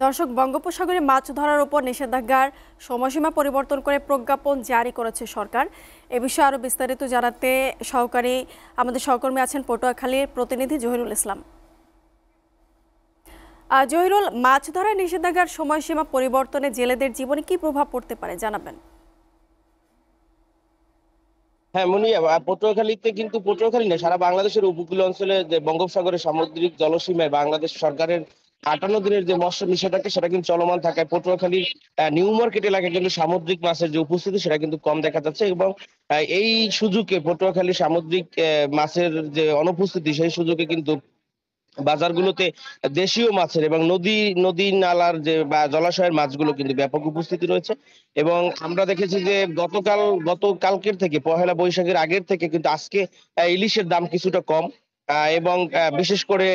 দর্শক, বঙ্গোপসাগরে মাছ ধরার উপর নিষেধাজ্ঞার সময়সীমা পরিবর্তন করে প্রজ্ঞাপন জারি করেছে সরকার। এ বিষয়ে আরো বিস্তারিত জানাতে আমাদের সহকর্মী আছেন পটুয়াখালীর প্রতিনিধি জহিরুল ইসলাম। জহিরুল, মাছ ধরার নিষেধাজ্ঞার সময়সীমা পরিবর্তনে জেলেদের জীবনে কি প্রভাব পড়তে পারে জানাবেন? হ্যাঁ মুনিয়া, পটুয়াখালীতে কিন্তু পটুয়াখালী না, সারা বাংলাদেশের উপকূল অঞ্চলে যে বঙ্গোপসাগরের সামুদ্রিক জলসীমায় বাংলাদেশ সরকারের 58 দিনের যে মৎস্য নিষেধাজ্ঞা সেটা কিন্তু চলমান থাকায় পটুয়াখালীর নিউ মার্কেট এলাকায় কিন্তু সামুদ্রিক মাছের যে উপস্থিতি সেটা কিন্তু কম দেখা যাচ্ছে। এবং এই সুযোগে পটুয়াখালী সামুদ্রিক মাছের যে অনুপস্থিতি সেই সুযোগে কিন্তু বাজারগুলোতে দেশীয় মাছের এবং নদী নদী নালার যে বা জলাশয়ের মাছগুলো কিন্তু ব্যাপক উপস্থিতি রয়েছে। এবং আমরা দেখেছি যে গতকালকের থেকে পহেলা বৈশাখের আগের থেকে কিন্তু আজকে ইলিশের দাম কিছুটা কম। এবং বিশেষ করে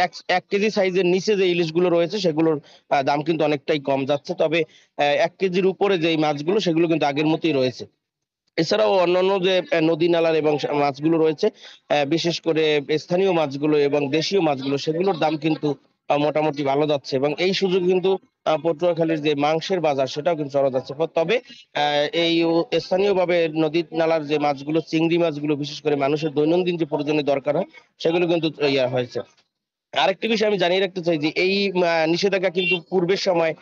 এক এক কেজি সাইজের নিচে যে ইলিশগুলো রয়েছে সেগুলোর দাম কিন্তু অনেকটাই কম যাচ্ছে। তবে 1 কেজির উপরে যে মাছগুলো সেগুলো কিন্তু আগের মতোই রয়েছে। এছাড়াও অন্যান্য যে নদী নালার এবং মাছগুলো রয়েছে, বিশেষ করে স্থানীয় মাছগুলো এবং দেশীয় মাছগুলো সেগুলোর দাম কিন্তু মোটামুটি ভালো যাচ্ছে। এবং এই সুযোগ কিন্তু পটুয়াখালীর যে মাংসের বাজার সেটাও কিন্তু চড়া যাচ্ছে। তবে স্থানীয়ভাবে নদী নালার যে মাছগুলো, চিংড়ি মাছগুলো বিশেষ করে মানুষের দৈনন্দিন যে প্রয়োজনীয় দরকার হয় সেগুলো কিন্তু ইয়া হয়েছে। আরেকটি বিষয় আমি জানিয়ে রাখতে চাই যে এই নিষেধাজ্ঞা কিন্তু পূর্বের সময়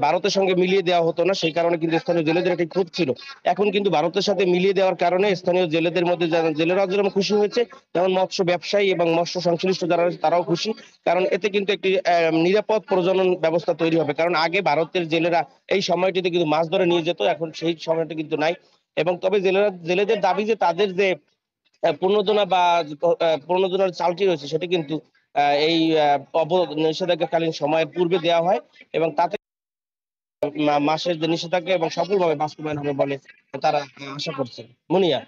ভারতের সঙ্গে মিলিয়ে দেওয়া হতো না, সেই কারণে কিন্তু স্থানীয় জেলেদের একটি ক্ষোভ ছিল। এখন কিন্তু ভারতের সাথে মিলিয়ে দেওয়ার কারণে স্থানীয় জেলেদের মধ্যে জেলেরাও যেমন খুশি হয়েছে, যেমন মৎস্য ব্যবসায়ী এবং মৎস্য সংশ্লিষ্ট যারা রয়েছে তারাও খুশি। কারণ এতে কিন্তু একটি নিরাপদ প্রজনন ব্যবস্থা তৈরি হবে। কারণ আগে ভারতের জেলেরা এই সময়টিতে কিন্তু মাছ ধরে নিয়ে যেত, এখন সেই সময়টা কিন্তু নাই। এবং তবে জেলেদের দাবি যে তাদের যে প্রণোদনা বা প্রণোদনার চালটি রয়েছে সেটি কিন্তু এই নিষেধাজ্ঞাকালীন সময়ের পূর্বে দেওয়া হয় এবং তাতে মাসের যে নিষেধাজ্ঞা এবং সফলভাবে বাস্তবায়ন হবে বলে তারা আশা করছে। মুনিয়া।